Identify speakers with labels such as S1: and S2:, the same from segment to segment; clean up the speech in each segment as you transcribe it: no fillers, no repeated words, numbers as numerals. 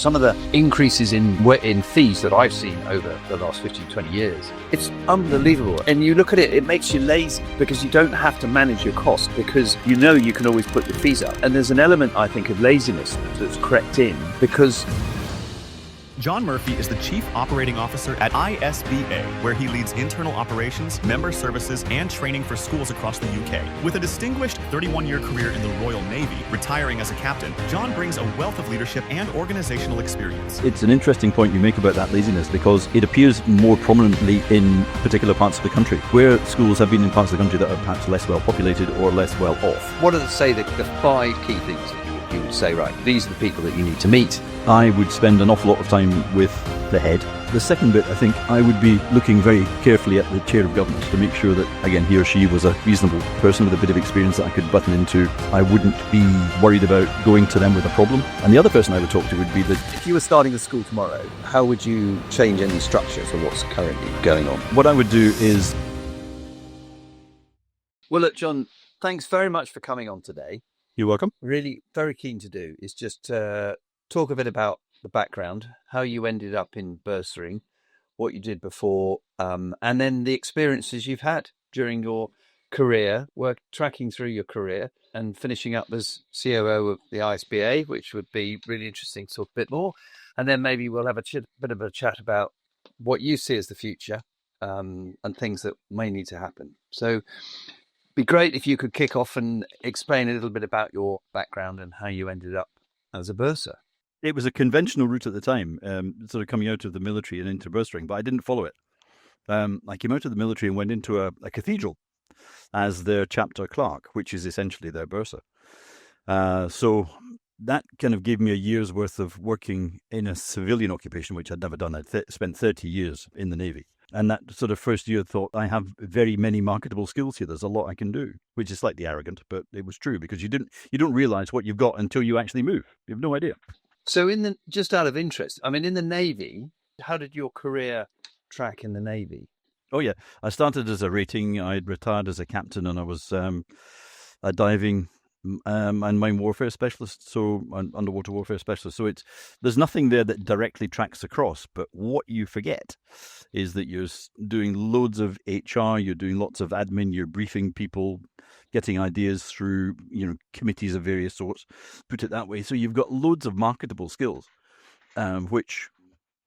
S1: some of the increases in fees that I've seen over the last 15, 20 years, it's unbelievable. And you look at it, it makes you lazy because you don't have to manage your costs because you know you can always put your fees up. And there's an element, I think, of laziness that's crept in because
S2: John Murphie is the Chief Operating Officer at ISBA, where he leads internal operations, member services, and training for schools across the UK. With a distinguished 31-year career in the Royal Navy, retiring as a captain, John brings a wealth of leadership and organizational experience.
S3: It's an interesting point you make about that laziness because it appears more prominently in particular parts of the country, where schools have been in parts of the country that are perhaps less well populated or less well off.
S1: What are the 5 key things that you would say, right, these are the people that you need to meet?
S3: I would spend an awful lot of time with the head. The second bit, I think, I would be looking very carefully at the chair of governance to make sure that, again, he or she was a reasonable person with a bit of experience that I could button into. I wouldn't be worried about going to them with a problem. And the other person I would talk to would be the...
S4: If you were starting a school tomorrow, how would you change any structures or what's currently going on?
S3: What I would do is...
S1: Well, look, John, thanks very much for coming on today.
S3: You're welcome.
S1: Really very keen to do is just talk a bit about the background, how you ended up in bursaring, what you did before, and then the experiences you've had during your career, tracking through your career and finishing up as COO of the ISBA, which would be really interesting to talk a bit more. And then maybe we'll have a bit of a chat about what you see as the future and things that may need to happen. So be great if you could kick off and explain a little bit about your background and how you ended up as a bursar.
S3: It was a conventional route at the time, sort of coming out of the military and into bursaring, but I didn't follow it. I came out of the military and went into a cathedral as their chapter clerk, which is essentially their bursar. So that kind of gave me a year's worth of working in a civilian occupation, which I'd never done. I'd spent 30 years in the Navy. And that sort of first year thought, I have very many marketable skills here. There's a lot I can do, which is slightly arrogant, but it was true because you don't realize what you've got until you actually move. You have no idea.
S1: So just out of interest, I mean, in the Navy, how did your career track in the Navy?
S3: Oh, yeah. I started as a rating. I'd retired as a captain and I was a diving and mine warfare specialist, so an underwater warfare specialist. So there's nothing there that directly tracks across. But what you forget is that you're doing loads of HR, you're doing lots of admin, you're briefing people, getting ideas through committees of various sorts. Put it that way. So you've got loads of marketable skills, which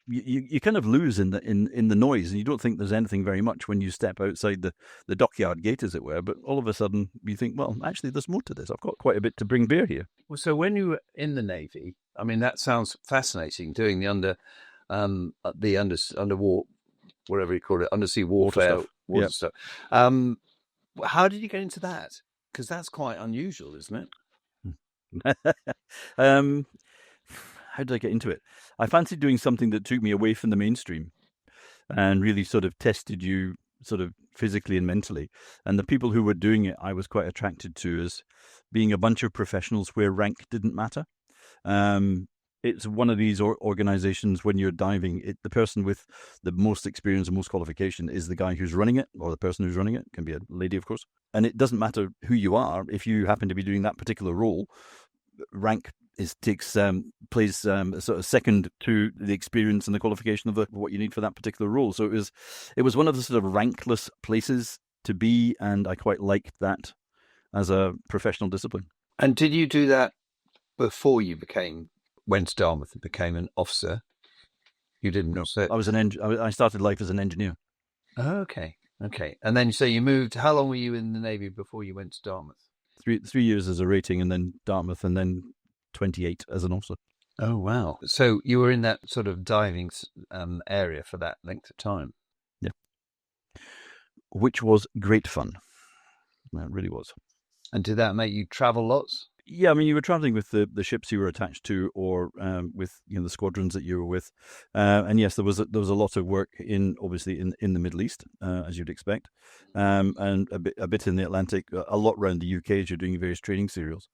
S3: you kind of lose in the noise, and you don't think there's anything very much when you step outside the dockyard gate, as it were. But all of a sudden, you think, well, actually, there's more to this. I've got quite a bit to bring bear here.
S1: Well, so when you were in the Navy, I mean, that sounds fascinating. Doing the underwater, whatever you call it, undersea warfare, water stuff. How did you get into that? Because that's quite unusual, isn't
S3: it? How did I get into it? I fancied doing something that took me away from the mainstream and really sort of tested you sort of physically and mentally. And the people who were doing it, I was quite attracted to as being a bunch of professionals where rank didn't matter. It's one of these organizations when you're diving, the person with the most experience and most qualification is the guy who's running it, or the person who's running it. Can be a lady, of course. And it doesn't matter who you are. If you happen to be doing that particular role, rank plays sort of second to the experience and the qualification of what you need for that particular role. So it was one of the sort of rankless places to be, and I quite liked that as a professional discipline.
S1: And did you do that before you went to Dartmouth and became an officer? You didn't?
S3: No,
S1: so...
S3: I started life as an engineer.
S1: Oh, okay. And then so you moved. How long were you in the Navy before you went to Dartmouth?
S3: 3 years as a rating, and then Dartmouth, and then 28 as an officer.
S1: Oh, wow. So you were in that sort of diving area for that length of time?
S3: Yeah. Which was great fun. It really was.
S1: And did that make you travel lots?
S3: Yeah, I mean, you were traveling with the ships you were attached to, or with the squadrons that you were with, and yes, there was a lot of work obviously in the Middle East, as you'd expect, and a bit in the Atlantic, a lot around the UK as you're doing various training serials.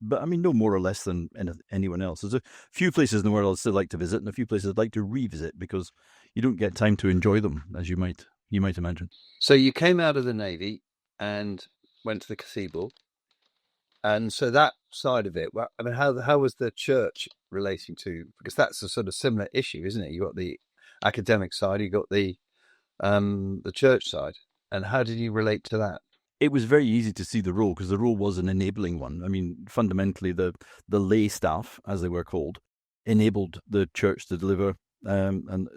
S3: But I mean, no more or less than anyone else. There's a few places in the world I'd still like to visit, and a few places I'd like to revisit because you don't get time to enjoy them, as you might imagine.
S1: So you came out of the Navy and went to the cathedral. And so that side of it, I mean, how was the church relating to, because that's a sort of similar issue, isn't it? You got the academic side, you got the church side, and how did you relate to that?
S3: It was very easy to see the role because the role was an enabling one. I mean, fundamentally, the lay staff, as they were called, enabled the church to deliver, and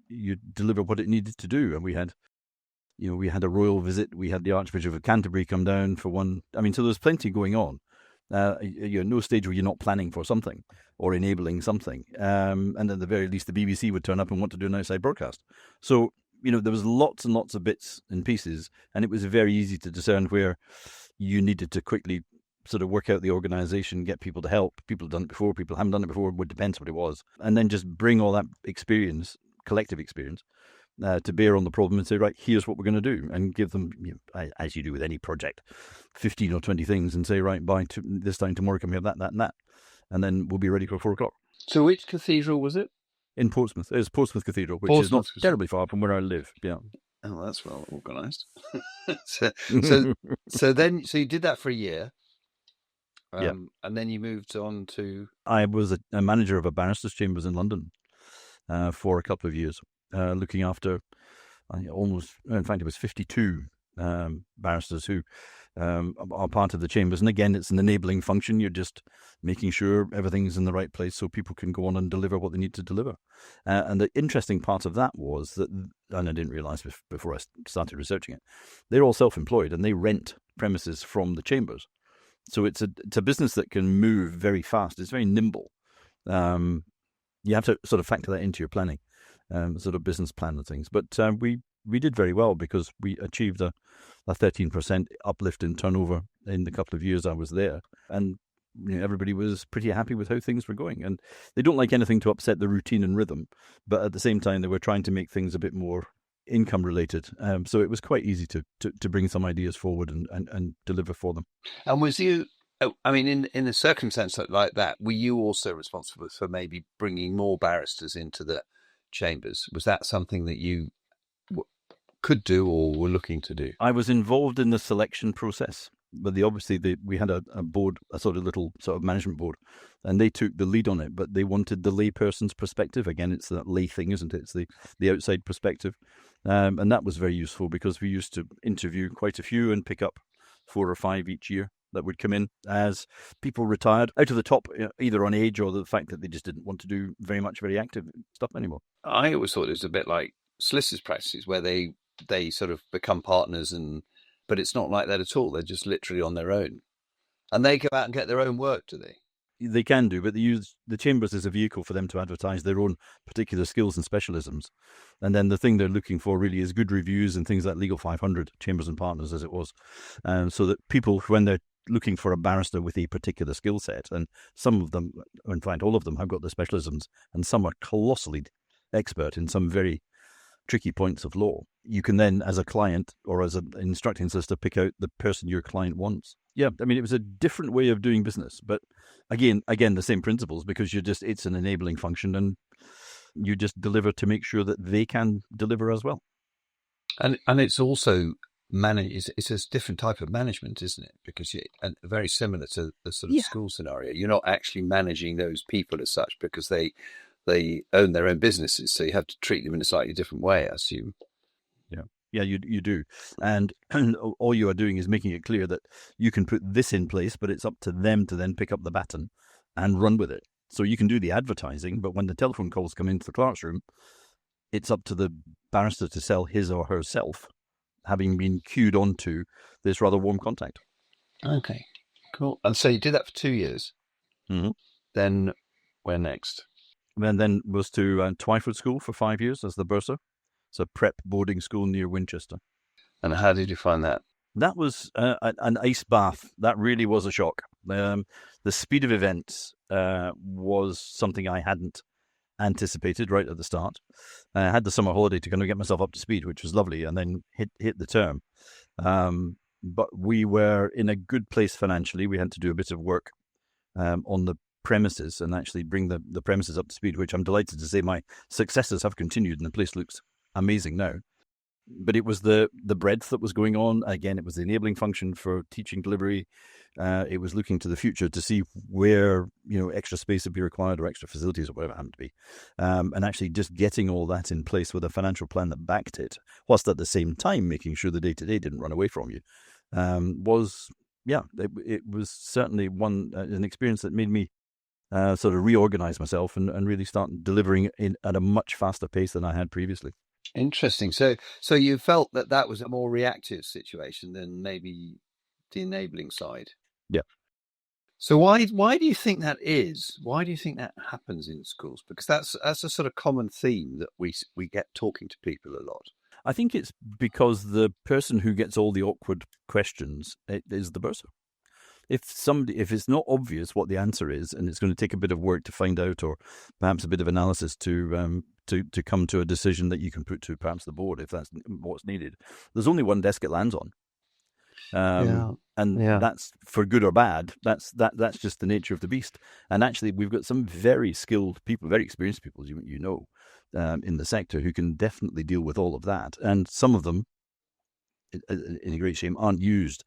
S3: you deliver what it needed to do. And we had a royal visit. We had the Archbishop of Canterbury come down for one. I mean, so there was plenty going on. You're no stage where you're not planning for something or enabling something. And at the very least, the BBC would turn up and want to do an outside broadcast. So, there was lots and lots of bits and pieces, and it was very easy to discern where you needed to quickly sort of work out the organisation, get people to help. People have done it before, people haven't done it before, it depends what it was. And then just bring all that experience, collective experience, to bear on the problem and say, right, here's what we're going to do, and give them, as you do with any project, 15 or 20 things, and say, right, by this time tomorrow can we have that, that, and that, and then we'll be ready for 4 o'clock.
S1: So which cathedral was it?
S3: In Portsmouth. It's Portsmouth Cathedral, which is not terribly far from where I live. Yeah.
S1: Oh, that's well organised. so you did that for a year. And then you moved on to...
S3: I was a manager of a barristers' chambers in London for a couple of years, looking after it was 52 barristers who are part of the chambers. And again, it's an enabling function. You're just making sure everything's in the right place so people can go on and deliver what they need to deliver. And the interesting part of that was that, and I didn't realise before I started researching it, they're all self-employed and they rent premises from the chambers. So it's a business that can move very fast. It's very nimble. You have to sort of factor that into your planning, sort of business plan and things. But we did very well because we achieved a 13% uplift in turnover in the couple of years I was there. And everybody was pretty happy with how things were going. And they don't like anything to upset the routine and rhythm. But at the same time, they were trying to make things a bit more income related. So it was quite easy to bring some ideas forward and deliver for them.
S1: And was you, I mean, in a circumstance like that, were you also responsible for maybe bringing more barristers into the chambers? Was that something that you could do or were looking to do?
S3: I was involved in the selection process, but we had a board, a sort of management board, and they took the lead on it, but they wanted the lay person's perspective. Again, it's that lay thing, isn't it? It's the outside perspective. And that was very useful because we used to interview quite a few and pick up 4 or 5 each year that would come in as people retired out of the top, either on age or the fact that they just didn't want to do very active stuff anymore.
S1: I always thought it was a bit like solicitors' practices where they sort of become partners, but it's not like that at all. They're just literally on their own. And they go out and get their own work, do they?
S3: They can do, but they use the chambers as a vehicle for them to advertise their own particular skills and specialisms. And then the thing they're looking for really is good reviews and things like Legal 500, Chambers and Partners as it was, so that people, when they're looking for a barrister with a particular skill set, and some of them, in fact all of them, have got the specialisms, and some are colossally expert in some very tricky points of law, you can then, as a client or as an instructing solicitor, pick out the person your client wants. Yeah, I mean, it was a different way of doing business, but again, the same principles, because it's an enabling function, and you just deliver to make sure that they can deliver as well.
S1: And it's also it's a different type of management, isn't it? Because and very similar to the sort of school scenario. You're not actually managing those people as such because they own their own businesses, so you have to treat them in a slightly different way, I assume.
S3: Yeah, you do. And all you are doing is making it clear that you can put this in place, but it's up to them to then pick up the baton and run with it. So you can do the advertising, but when the telephone calls come into the clerk's room, it's up to the barrister to sell his or herself, having been cued onto this rather warm contact.
S1: Okay, cool. And so you did that for 2 years.
S3: Mm-hmm.
S1: Then where next?
S3: And then was to Twyford School for 5 years as the bursar. It's a prep boarding school near Winchester.
S1: And how did you find that?
S3: That was an ice bath. That really was a shock. The speed of events was something I hadn't anticipated right at the start. I had the summer holiday to kind of get myself up to speed, which was lovely, and then hit the term. But we were in a good place financially. We had to do a bit of work on the premises and actually bring the premises up to speed, which I'm delighted to say my successors have continued, and the place looks amazing now. But it was the breadth that was going on. Again, it was the enabling function for teaching delivery, It was looking to the future to see where extra space would be required or extra facilities or whatever it happened to be, and actually just getting all that in place with a financial plan that backed it, whilst at the same time making sure the day-to-day didn't run away from you, it was certainly an experience that made me sort of reorganize myself and really start delivering at a much faster pace than I had previously.
S1: Interesting. So you felt that was a more reactive situation than maybe the enabling side.
S3: Yeah.
S1: So why do you think that is? Why do you think that happens in schools? Because that's a sort of common theme that we get talking to people a lot.
S3: I think it's because the person who gets all the awkward questions is the bursar. If it's not obvious what the answer is, and it's going to take a bit of work to find out, or perhaps a bit of analysis to come to a decision that you can put to perhaps the board, if that's what's needed. There's only one desk it lands on, that's for good or bad. That's just the nature of the beast. And actually, we've got some very skilled people, very experienced people, as in the sector, who can definitely deal with all of that. And some of them, in a great shame, aren't used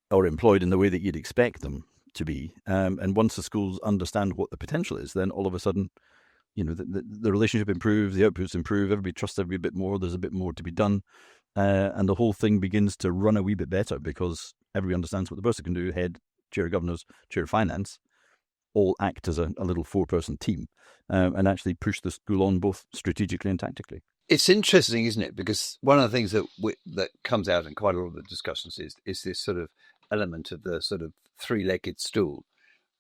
S3: or employed in the way that you'd expect them to be. And once the schools understand what the potential is, then all of a sudden, the relationship improves, the outputs improve, everybody trusts everybody a bit more, there's a bit more to be done. And the whole thing begins to run a wee bit better because everybody understands what the bursar can do. Head, chair of governors, chair of finance, all act as a little 4-person team and actually push the school on both strategically and tactically.
S1: It's interesting, isn't it? Because one of the things that comes out in quite a lot of the discussions is this sort of element of the sort of three-legged stool,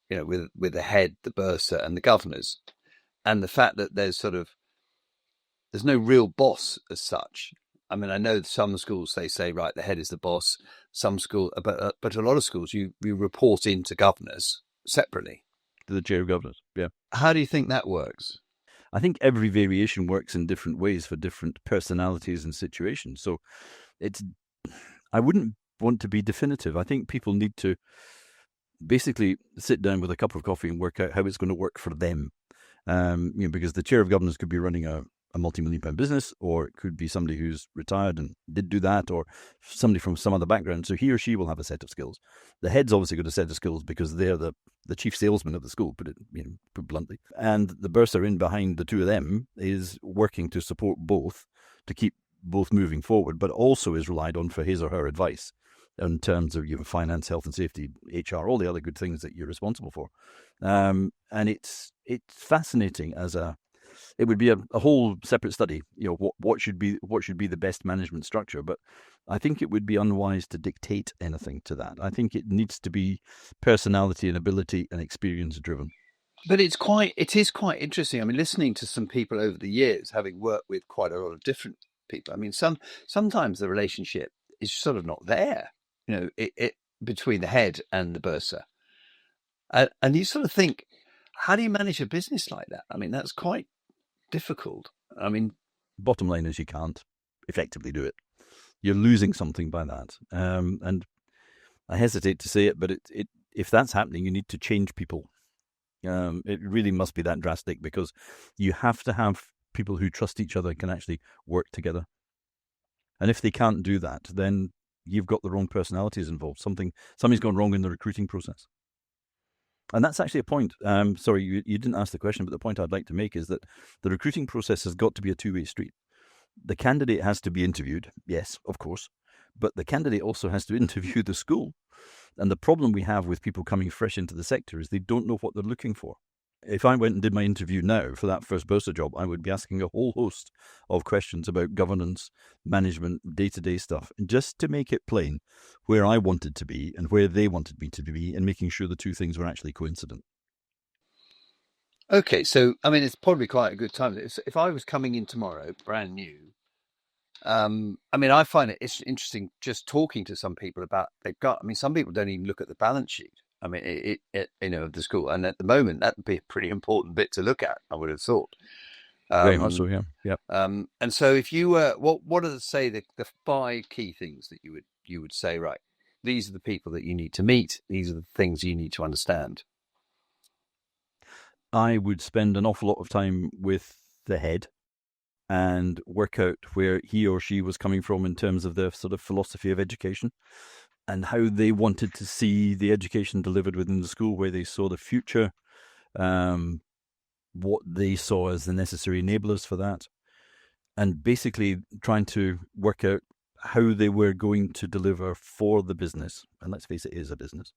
S1: with the head, the bursar, and the governors, and the fact that there's no real boss as such. I mean, I know some schools they say, right, the head is the boss. Some school, but a lot of schools you report into governors separately.
S3: To the chair of governors, yeah.
S1: How do you think that works?
S3: I think every variation works in different ways for different personalities and situations. So I wouldn't want to be definitive. I think people need to basically sit down with a cup of coffee and work out how it's going to work for them. Because the chair of governors could be running a multi-million pound business, or it could be somebody who's retired and did do that, or somebody from some other background. So he or she will have a set of skills. The head's obviously got a set of skills because they're the chief salesman of the school, put bluntly. And the bursar in behind the two of them is working to support both, to keep both moving forward, but also is relied on for his or her advice in terms of finance, health and safety, HR, all the other good things that you're responsible for. And it's fascinating it would be a whole separate study, what should be the best management structure. But I think it would be unwise to dictate anything to that. I think it needs to be personality and ability and experience driven.
S1: But it is quite interesting. I mean, listening to some people over the years, having worked with quite a lot of different people. I mean, sometimes the relationship is sort of not there, between the head and the bursar. And you sort of think, how do you manage a business like that? I mean, that's quite difficult. I mean,
S3: bottom line is you can't effectively do it. You're losing something by that. And I hesitate to say it, but if that's happening, you need to change people. It really must be that drastic, because you have to have people who trust each other and can actually work together. And if they can't do that, then you've got the wrong personalities involved. Something's gone wrong in the recruiting process. And that's actually a point. Sorry, you didn't ask the question, but the point I'd like to make is that the recruiting process has got to be a two-way street. The candidate has to be interviewed, yes, of course, but the candidate also has to interview the school. And the problem we have with people coming fresh into the sector is they don't know what they're looking for. If I went and did my interview now for that first bursar job, I would be asking a whole host of questions about governance, management, day-to-day stuff, just to make it plain where I wanted to be and where they wanted me to be, and making sure the two things were actually coincident.
S1: Okay, so, I mean, it's probably quite a good time. If I was coming in tomorrow, brand new, I mean, I find it's interesting just talking to some people about they've got. I mean, some people don't even look at the balance sheet. I mean, of the school, and at the moment, that would be a pretty important bit to look at, I would have thought.
S3: Very much so, yeah. Yep.
S1: And so, if you were, what are the 5 key things that you would say? Right, these are the people that you need to meet. These are the things you need to understand.
S3: I would spend an awful lot of time with the head and work out where he or she was coming from in terms of their sort of philosophy of education. and how they wanted to see the education delivered within the school, where they saw the future, what they saw as the necessary enablers for that, and basically trying to work out how they were going to deliver for the business. And let's face it, it is a business.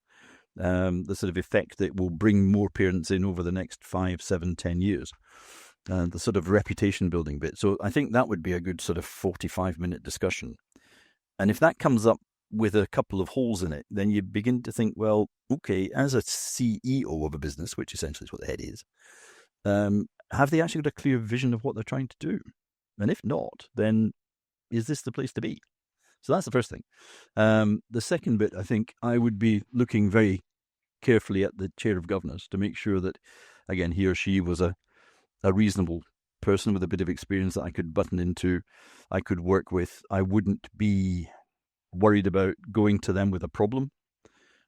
S3: The sort of effect that will bring more parents in over the next 5, 7, 10 years. The sort of reputation building bit. So I think that would be a good sort of 45-minute discussion. And if that comes up with a couple of holes in it, then you begin to think, well, okay, as a CEO of a business, which essentially is what the head is, have they actually got a clear vision of what they're trying to do? And if not, then is this the place to be? So that's the first thing. The second bit, I think I would be looking very carefully at the chair of governors to make sure that, again, he or she was a reasonable person with a bit of experience that I could button into, I could work with. I wouldn't be worried about going to them with a problem.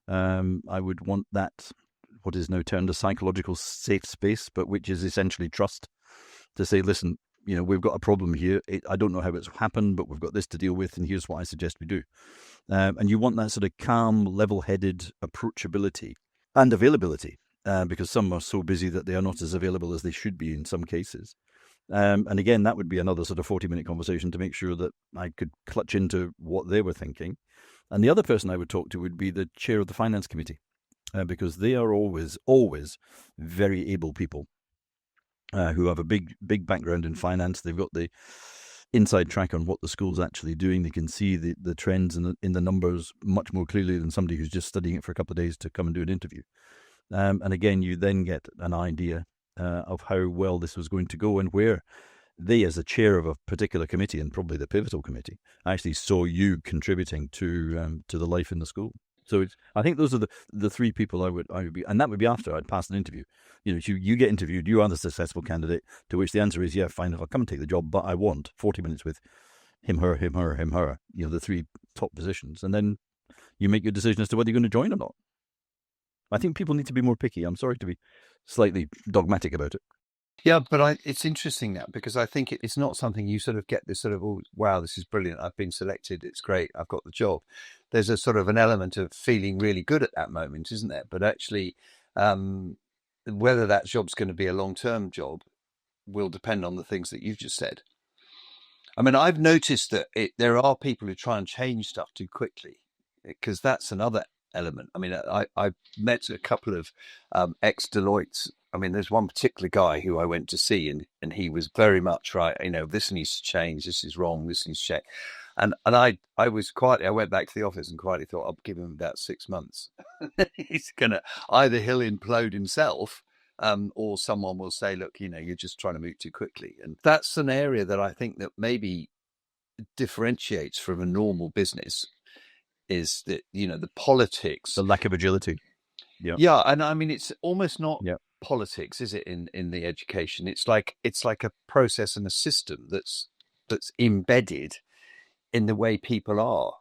S3: I would want that, what is now termed a psychological safe space, but which is essentially trust, to say, listen, we've got a problem here. I don't know how it's happened, but we've got this to deal with, and here's what I suggest we do. And you want that sort of calm, level-headed approachability and availability, because some are so busy that they are not as available as they should be in some cases. And again, that would be another sort of 40-minute conversation to make sure that I could clutch into what they were thinking. And the other person I would talk to would be the chair of the finance committee, because they are always very able people. Who have a big background in finance. They've got the inside track on what the school's actually doing. They can see the trends in the numbers much more clearly than somebody who's just studying it for a couple of days to come and do an interview. And again, you then get an idea of how well this was going to go, and where they, as a chair of a particular committee, and probably the pivotal committee, actually saw you contributing to the life in the school. So I think those are the three people I would be, and that would be after I'd passed an interview. You get interviewed, you are the successful candidate, to which the answer is, yeah, fine, I'll come and take the job, but I want 40 minutes with him, her, the three top positions. And then you make your decision as to whether you're going to join or not. I think people need to be more picky. I'm sorry to be slightly dogmatic about it.
S1: Yeah, but it's interesting now, because I think it's not something you sort of get this sort of, oh, wow, this is brilliant, I've been selected, it's great, I've got the job. There's a sort of an element of feeling really good at that moment, isn't there? But actually, whether that job's going to be a long-term job will depend on the things that you've just said. I mean, I've noticed that there are people who try and change stuff too quickly, because that's another element. I mean, I've met a couple of ex-Deloittes. I mean, there's one particular guy who I went to see, and he was very much right. This needs to change. This is wrong. This needs to change. And I was quietly, I went back to the office and quietly thought, I'll give him about 6 months. He's going to, either he'll implode himself, or someone will say, look, you're just trying to move too quickly. And that's an area that I think that maybe differentiates from a normal business, is that, the politics.
S3: The lack of agility. Yeah.
S1: Yeah. And I mean, it's almost not politics, is it, in the education? It's like a process and a system that's embedded in the way people are,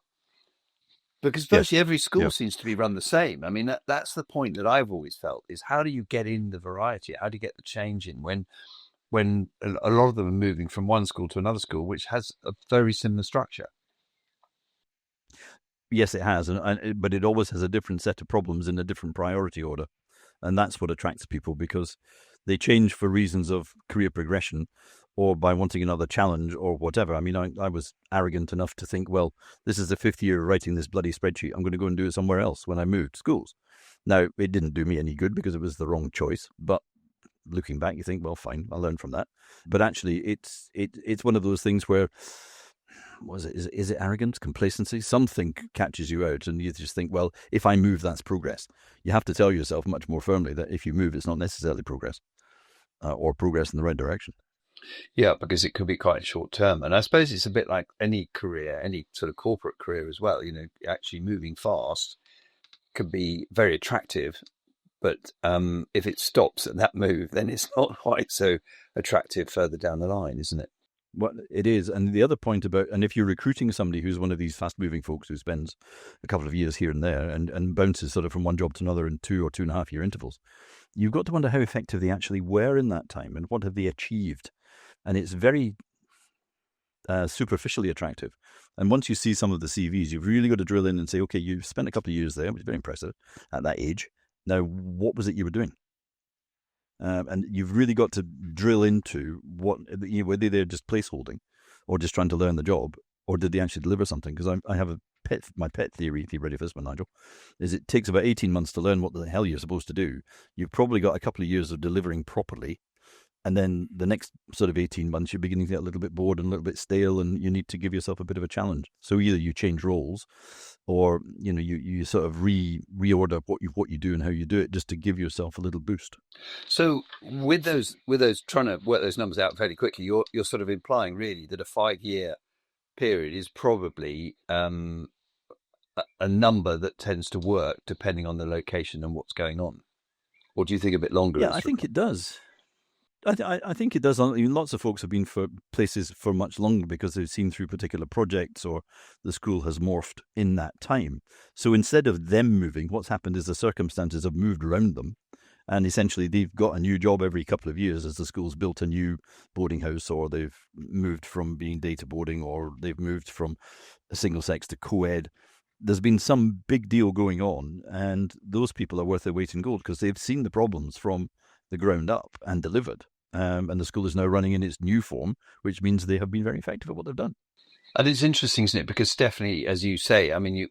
S1: because virtually every school seems to be run the same. I mean, that's the point that I've always felt, is how do you get in the variety? How do you get the change in when a lot of them are moving from one school to another school, which has a very similar structure?
S3: Yes, it has, but it always has a different set of problems in a different priority order. And that's what attracts people, because they change for reasons of career progression, or by wanting another challenge, or whatever. I mean, I was arrogant enough to think, well, this is the 5th year of writing this bloody spreadsheet. I'm going to go and do it somewhere else when I moved schools. Now, it didn't do me any good, because it was the wrong choice. But looking back, you think, well, fine, I'll learn from that. But actually, it's one of those things where, is it arrogance, complacency? Something catches you out, and you just think, well, if I move, that's progress. You have to tell yourself much more firmly that if you move, it's not necessarily progress, or progress in the right direction.
S1: Yeah, because it could be quite short term. And I suppose it's a bit like any career, any sort of corporate career as well. Actually moving fast can be very attractive, but if it stops at that move, then it's not quite so attractive further down the line, isn't it?
S3: Well, it is. And the other point about, and if you're recruiting somebody who's one of these fast-moving folks who spends a couple of years here and there and bounces sort of from one job to another in 2 or 2.5 year intervals, you've got to wonder how effective they actually were in that time, and what have they achieved. And it's very superficially attractive. And once you see some of the CVs, you've really got to drill in and say, okay, you've spent a couple of years there, which is very impressive at that age. Now, what was it you were doing? And you've really got to drill into whether they're just placeholding or just trying to learn the job, or did they actually deliver something? Because I have my pet theory, if you're ready for this one, Nigel, is it takes about 18 months to learn what the hell you're supposed to do. You've probably got a couple of years of delivering properly. And then the next sort of 18 months, you're beginning to get a little bit bored and a little bit stale, and you need to give yourself a bit of a challenge. So either you change roles, or you sort of reorder what you do and how you do it, just to give yourself a little boost.
S1: So with those trying to work those numbers out fairly quickly, you're sort of implying really that a 5-year period is probably a number that tends to work depending on the location and what's going on. Or do you think a bit longer?
S3: Yeah, I think it does. I think it does. I mean, lots of folks have been for places for much longer because they've seen through particular projects, or the school has morphed in that time. So instead of them moving, what's happened is the circumstances have moved around them. And essentially, they've got a new job every couple of years as the school's built a new boarding house, or they've moved from being data boarding, or they've moved from a single sex to co-ed. There's been some big deal going on, and those people are worth their weight in gold because they've seen the problems from the ground up and delivered. And the school is now running in its new form, which means they have been very effective at what they've done.
S1: And it's interesting, isn't it? Because definitely, as you say, I mean,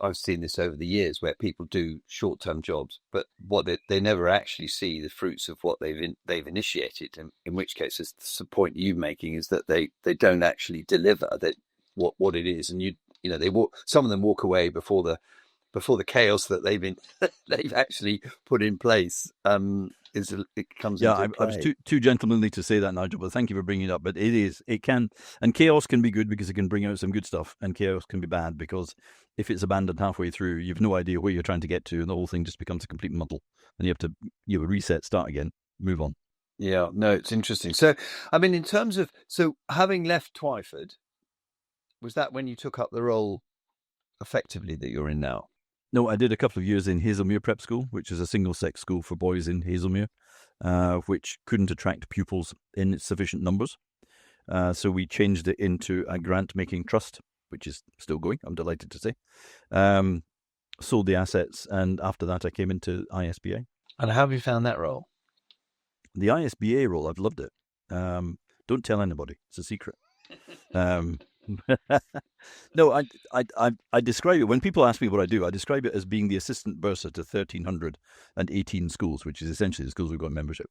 S1: I've seen this over the years where people do short-term jobs, but what they never actually see the fruits of what they've initiated. And in which case, it's the point you're making is that they don't actually deliver that what it is, and some of them walk away before the chaos that they've actually put in place. It comes into play.
S3: I was too gentlemanly to say that, Nigel, but thank you for bringing it up. But it can, and chaos can be good because it can bring out some good stuff, and chaos can be bad because if it's abandoned halfway through, you've no idea where you're trying to get to, and the whole thing just becomes a complete muddle, and you have to reset, start again, move on.
S1: Yeah, no, it's interesting. So, I mean, in terms of having left Twyford, was that when you took up the role effectively that you're in now?
S3: No, I did a couple of years in Hazelmere Prep School, which is a single-sex school for boys in Hazelmere, which couldn't attract pupils in sufficient numbers. So we changed it into a grant-making trust, which is still going, I'm delighted to say. Sold the assets, and after that I came into ISBA.
S1: And how have you found that role?
S3: The ISBA role, I've loved it. Don't tell anybody. It's a secret. No, I describe it, when people ask me what I do, I describe it as being the assistant bursar to 1,318 schools, which is essentially the schools we've got membership.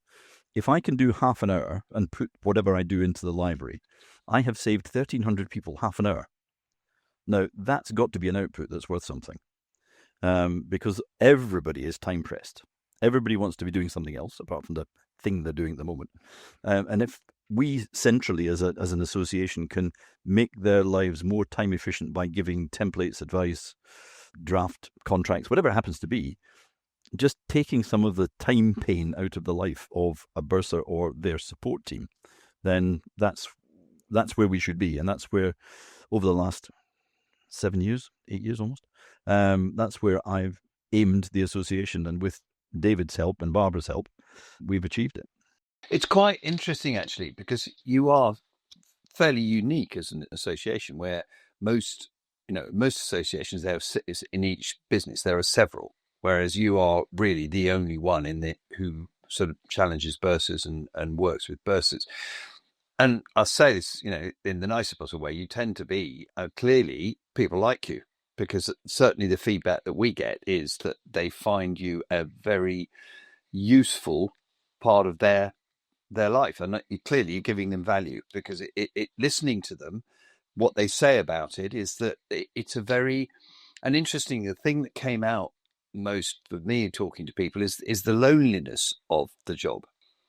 S3: If I can do half an hour and put whatever I do into the library, I have saved 1,300 people half an hour. Now, that's got to be an output that's worth something, because everybody is time pressed. Everybody wants to be doing something else apart from the thing they're doing at the moment. And if we centrally as an association can make their lives more time efficient by giving templates, advice, draft contracts, whatever it happens to be, just taking some of the time pain out of the life of a bursar or their support team, then that's where we should be. And that's where, over the last 8 years almost, that's where I've aimed the association. And with David's help and Barbara's help, we've achieved it.
S1: It's quite interesting, actually, because you are fairly unique as an association, where most associations, in each business there are several, whereas you are really the only one who sort of challenges bursars and works with bursars. And I'll say this, in the nicest possible way, you tend to be clearly people like you, because certainly the feedback that we get is that they find you a very useful part of their life, and clearly you're giving them value, because it listening to them, what they say about it is that it's an interesting thing that came out most for me talking to people is the loneliness of the job.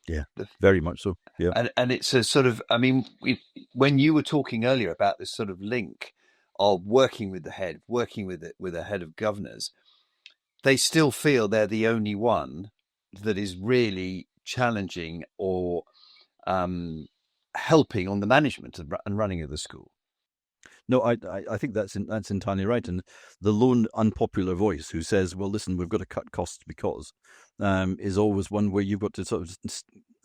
S3: Yeah, very much so. Yeah,
S1: and it's a sort of, I mean, when you were talking earlier about this sort of link of working with the head, working with a head of governors, they still feel they're the only one that is really challenging or helping on the management and running of the school.
S3: No, I think that's entirely right. And the lone unpopular voice who says, "Well, listen, we've got to cut costs because," is always one where you've got to sort of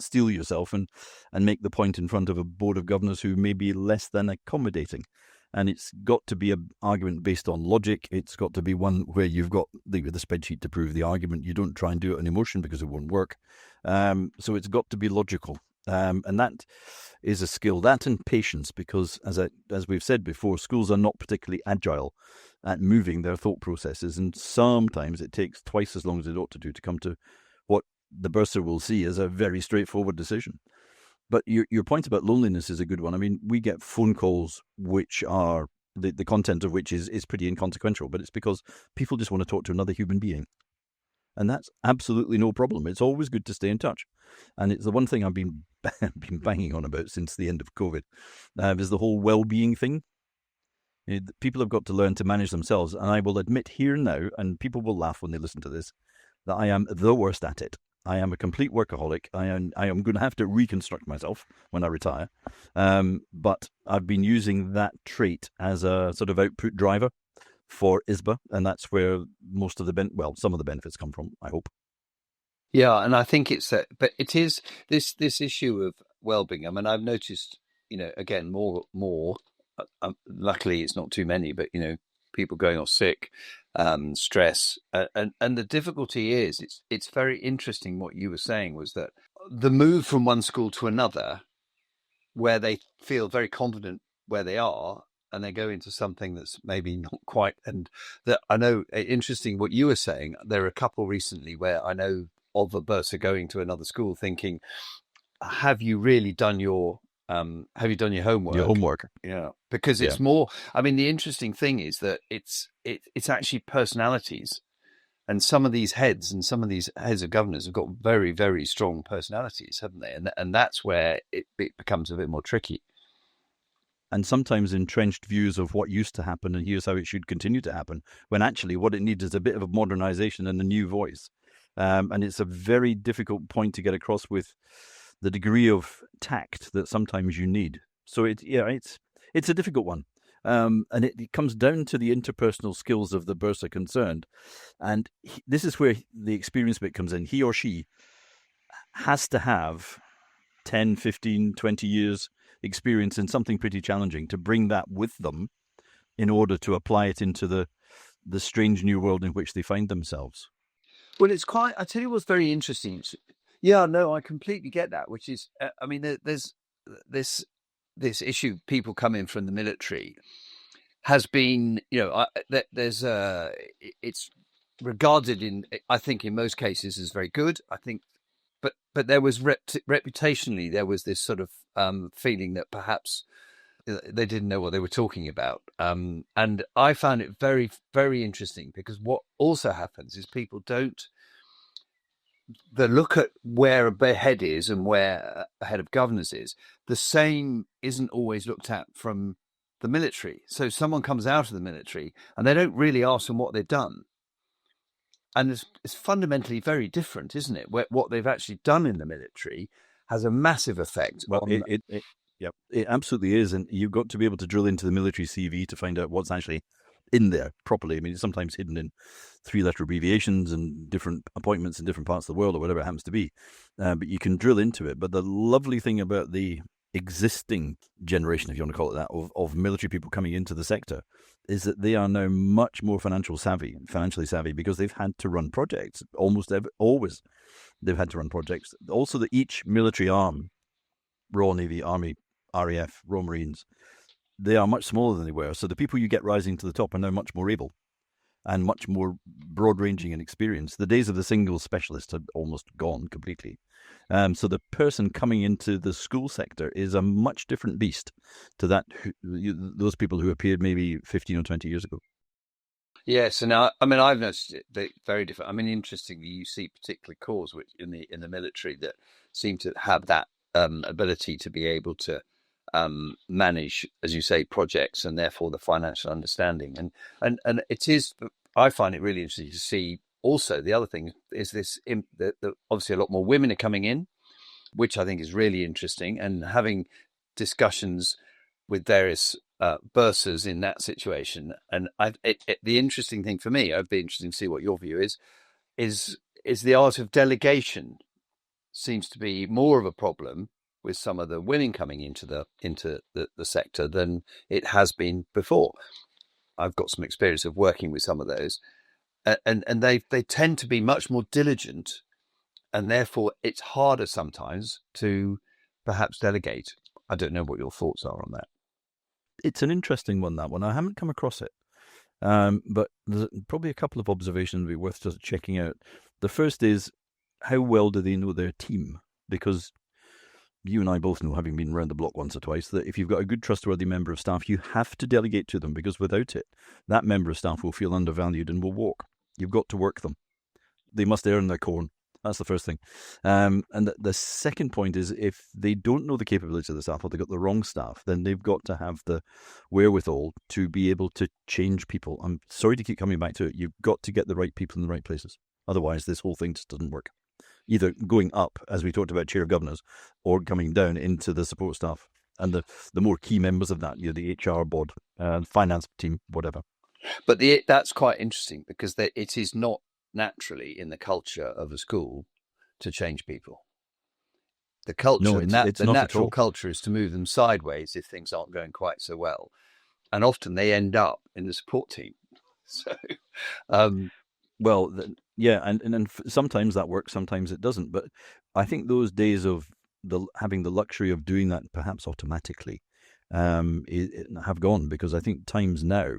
S3: steel yourself and make the point in front of a board of governors who may be less than accommodating. And it's got to be an argument based on logic. It's got to be one where you've got the spreadsheet to prove the argument. You don't try and do it on emotion because it won't work. So it's got to be logical. And that is a skill, that and patience, because as we've said before, schools are not particularly agile at moving their thought processes, and sometimes it takes twice as long as it ought to do to come to what the bursar will see as a very straightforward decision. But your point about loneliness is a good one. I mean, we get phone calls which are the content of which is pretty inconsequential, but it's because people just want to talk to another human being. And that's absolutely no problem. It's always good to stay in touch. And it's the one thing I've been banging on about since the end of COVID, is the whole wellbeing thing. People have got to learn to manage themselves. And I will admit here now, and people will laugh when they listen to this, that I am the worst at it. I am a complete workaholic. I am going to have to reconstruct myself when I retire. But I've been using that trait as a sort of output driver for ISBA, and that's where most of some of the benefits come from, I hope.
S1: Yeah, and I think but it is this issue of well-being. I mean, I've noticed, again, more. Luckily, it's not too many, but people going off sick, stress, and the difficulty is, it's very interesting. What you were saying was that the move from one school to another, where they feel very confident where they are, and they go into something that's maybe not quite. And that, I know, interesting what you were saying. There are a couple recently where I know of a bursar going to another school thinking, have you really done your homework?
S3: Your homework.
S1: Yeah, because it's more. I mean, the interesting thing is that it's actually personalities, and some of these heads of governors have got very, very strong personalities, haven't they? And that's where it becomes a bit more tricky.
S3: And sometimes entrenched views of what used to happen and here's how it should continue to happen, when actually what it needs is a bit of a modernization and a new voice. And it's a very difficult point to get across with the degree of tact that sometimes you need. So it's a difficult one. And it comes down to the interpersonal skills of the bursar concerned. And this is where the experience bit comes in. He or she has to have 10, 15, 20 years experience in something pretty challenging to bring that with them in order to apply it into the strange new world in which they find themselves.
S1: Well, I tell you what's very interesting. Yeah, no, I completely get that, which is, I mean, there's this issue, people coming from the military has been, it's regarded I think in most cases as very good. I think, but there was reputationally, there was this sort of feeling that perhaps they didn't know what they were talking about. And I found it very, very interesting, because what also happens is people they look at where a head is and where a head of governors is. The same isn't always looked at from the military. So someone comes out of the military and they don't really ask them what they've done. And it's fundamentally very different, isn't it? What they've actually done in the military has a massive effect.
S3: Well, it absolutely is. And you've got to be able to drill into the military CV to find out what's actually in there properly. I mean, it's sometimes hidden in 3-letter abbreviations and different appointments in different parts of the world or whatever it happens to be. But you can drill into it. But the lovely thing about the existing generation, if you want to call it that, of military people coming into the sector is that they are now much more financially savvy, because they've had to run projects. Always they've had to run projects. Also, that each military arm, Royal Navy, Army, RAF, Royal Marines, they are much smaller than they were. So the people you get rising to the top are now much more able and much more broad-ranging in experience. The days of the single specialist have almost gone completely. So the person coming into the school sector is a much different beast to those people who appeared maybe 15 or 20 years ago.
S1: Yes, and I've noticed it very different. I mean, interestingly, you see particular corps which in the military that seem to have that ability to be able to manage, as you say, projects, and therefore the financial understanding. And it is, I find it really interesting to see. Also, the other thing is this: obviously a lot more women are coming in, which I think is really interesting, and having discussions with various bursars in that situation. And the interesting thing for me, I'd be interested to see what your view is the art of delegation seems to be more of a problem with some of the women coming into the sector than it has been before. I've got some experience of working with some of those, and they tend to be much more diligent, and therefore it's harder sometimes to perhaps delegate. I don't know what your thoughts are on that.
S3: It's an interesting one, that one. I haven't come across it. But there's probably a couple of observations would be worth just checking out. The first is, how well do they know their team? Because you and I both know, having been around the block once or twice, that if you've got a good, trustworthy member of staff, you have to delegate to them, because without it, that member of staff will feel undervalued and will walk. You've got to work them. They must earn their corn. That's the first thing. And the second point is, if they don't know the capability of the staff, or they've got the wrong staff, then they've got to have the wherewithal to be able to change people. I'm sorry to keep coming back to it. You've got to get the right people in the right places. Otherwise, this whole thing just doesn't work. Either going up, as we talked about, chair of governors, or coming down into the support staff and the more key members of that, the HR board, finance team, whatever.
S1: But that's quite interesting, because it is not naturally in the culture of a school to change people. The culture,
S3: no, it's
S1: the
S3: not
S1: natural culture, is to move them sideways if things aren't going quite so well, and often they end up in the support team. So,
S3: yeah, and sometimes that works, sometimes it doesn't. But I think those days of having the luxury of doing that perhaps automatically have gone, because I think times now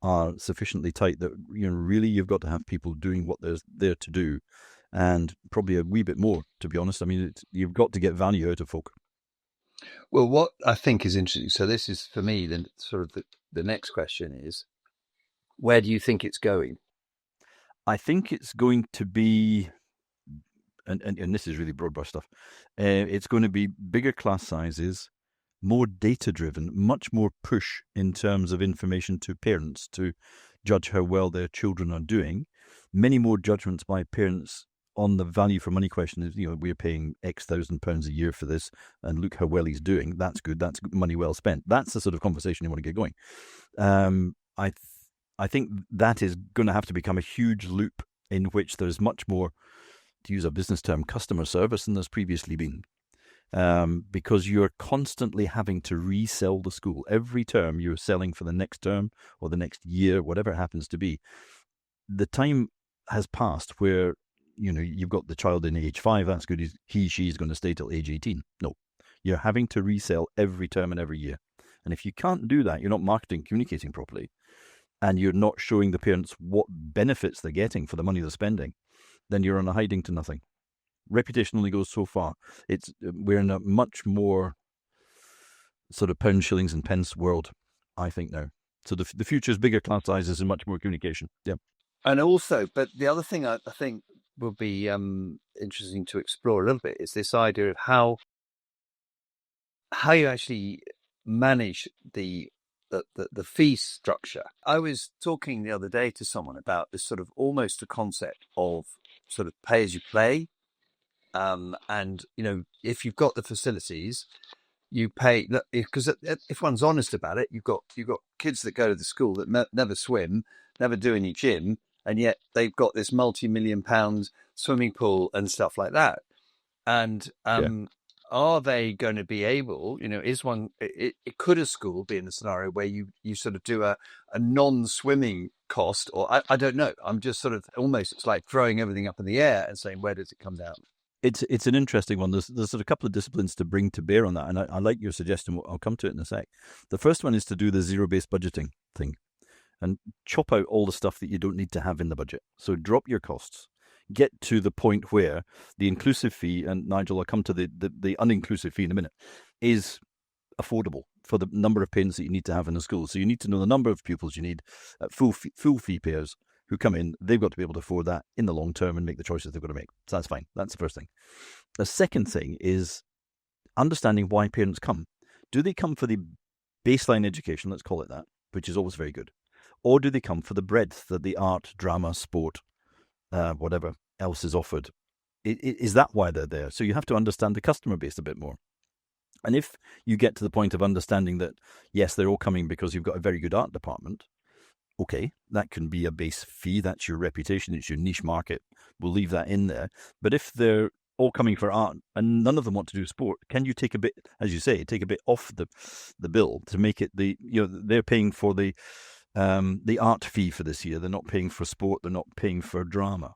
S3: are sufficiently tight that really you've got to have people doing what they're there to do, and probably a wee bit more, to be honest. I mean, you've got to get value out of folk.
S1: Well, what I think is interesting, so this is for me then sort of the next question is, where do you think it's going?
S3: I think it's going to be, and this is really broad brush stuff, it's going to be bigger class sizes, more data-driven, much more push in terms of information to parents to judge how well their children are doing, many more judgments by parents on the value for money question. We're paying X £1,000 a year for this, and look how well he's doing. That's good. That's money well spent. That's the sort of conversation you want to get going. I think that is going to have to become a huge loop in which there's much more, to use a business term, customer service than there's previously been. Because you're constantly having to resell the school. Every term you're selling for the next term or the next year, whatever it happens to be. The time has passed where, you've got the child in age 5, that's good. She's going to stay till age 18. No, you're having to resell every term and every year. And if you can't do that, you're not marketing, communicating properly, and you're not showing the parents what benefits they're getting for the money they're spending, then you're on a hiding to nothing. Reputation only goes so far. We're in a much more sort of pound, shillings and pence world, I think, now. So the future is bigger class sizes and much more communication. Yeah.
S1: And also, but the other thing I think will be interesting to explore a little bit is this idea of how you actually manage the fee structure. I was talking the other day to someone about this sort of almost a concept of sort of pay as you play. And if you've got the facilities, you pay, because if one's honest about it, you've got kids that go to the school that never swim, never do any gym, and yet they've got this multi-million-pound swimming pool and stuff like that. And are they going to be able, could a school be in a scenario where you sort of do a non-swimming cost, or I don't know. I'm just sort of almost, it's like throwing everything up in the air and saying, where does it come down?
S3: It's an interesting one. There's sort of a couple of disciplines to bring to bear on that, and I like your suggestion. I'll come to it in a sec. The first one is to do the zero-based budgeting thing and chop out all the stuff that you don't need to have in the budget. So drop your costs. Get to the point where the inclusive fee, and Nigel, I'll come to the uninclusive fee in a minute, is affordable for the number of parents that you need to have in a school. So you need to know the number of pupils you need, full fee payers who come in. They've got to be able to afford that in the long term and make the choices they've got to make. So that's fine. That's the first thing. The second thing is understanding why parents come. Do they come for the baseline education, let's call it that, which is always very good? Or do they come for the breadth that the art, drama, sport, whatever else is offered? Is that why they're there? So you have to understand the customer base a bit more. And if you get to the point of understanding that, yes, they're all coming because you've got a very good art department, okay, that can be a base fee. That's your reputation. It's your niche market. We'll leave that in there. But if they're all coming for art and none of them want to do sport, can you take a bit, as you say, take a bit off the bill to make it they're paying for the art fee for this year. They're not paying for sport. They're not paying for drama.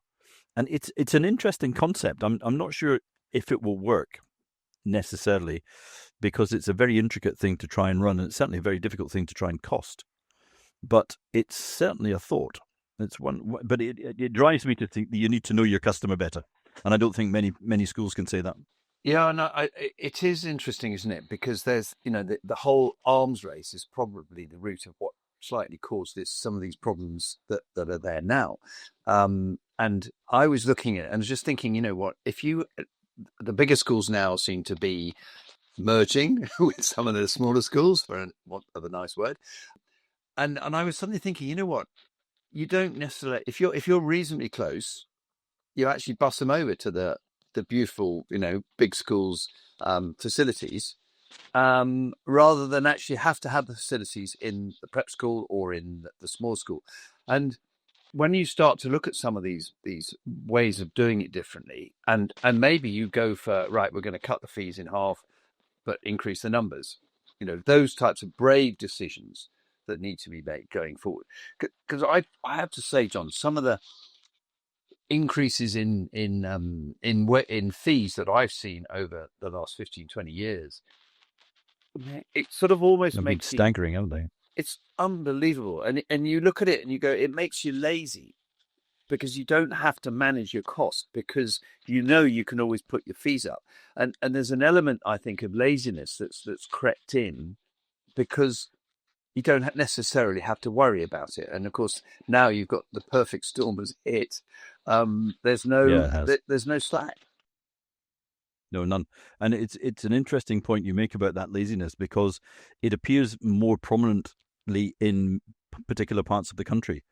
S3: And it's an interesting concept. I'm not sure if it will work necessarily, because it's a very intricate thing to try and run, and it's certainly a very difficult thing to try and cost. But it's certainly a thought. It's one, but it drives me to think that you need to know your customer better, and I don't think many schools can say that.
S1: Yeah, no, it is interesting, isn't it? Because there's, the whole arms race is probably the root of what slightly caused some of these problems that are there now. And I was looking at it and was just thinking, the bigger schools now seem to be merging with some of the smaller schools, for want of a nice word. And I was suddenly thinking, you don't necessarily, if you're reasonably close, you actually bus them over to the beautiful, big schools facilities, rather than actually have to have the facilities in the prep school or in the small school. And when you start to look at some of these ways of doing it differently, and maybe you go for, right, we're going to cut the fees in half, but increase the numbers, those types of brave decisions that need to be made going forward. Because I have to say, John, some of the increases in fees that I've seen over the last 15, 20 years, it sort of almost makes
S3: staggering, haven't they?
S1: It's unbelievable. And you look at it and you go, it makes you lazy, because you don't have to manage your cost, because you can always put your fees up. And there's an element, I think, of laziness that's crept in, because you don't necessarily have to worry about it. And of course, now you've got the perfect storm as it. There's no slack.
S3: No, none. And it's an interesting point you make about that laziness, because it appears more prominently in particular parts of the country,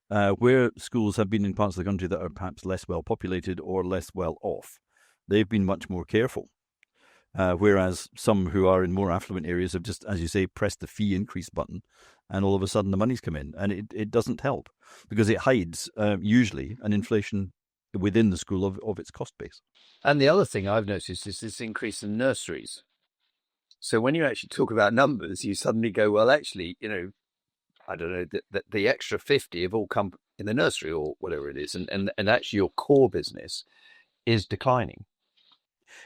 S3: where schools have been in parts of the country that are perhaps less well populated or less well off. They've been much more careful. Whereas some who are in more affluent areas have just, as you say, pressed the fee increase button, and all of a sudden the money's come in. And it doesn't help, because it hides usually an inflation within the school of its cost base.
S1: And the other thing I've noticed is this increase in nurseries. So when you actually talk about numbers, you suddenly go, well, actually, I don't know, the extra 50 have all come in the nursery or whatever it is. And actually your core business is declining.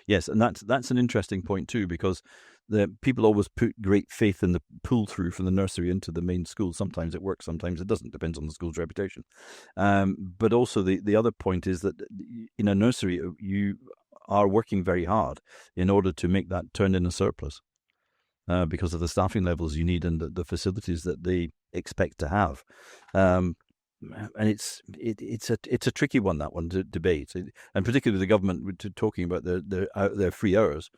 S3: Yes, and that's an interesting point too, because the people always put great faith in the pull through from the nursery into the main school. Sometimes it works, sometimes it doesn't. Depends on the school's reputation. But also the other point is that in a nursery you are working very hard in order to make that turn in a surplus, because of the staffing levels you need and the facilities that they expect to have. And it's a tricky one, that one, to debate, and particularly the government talking about their free hours.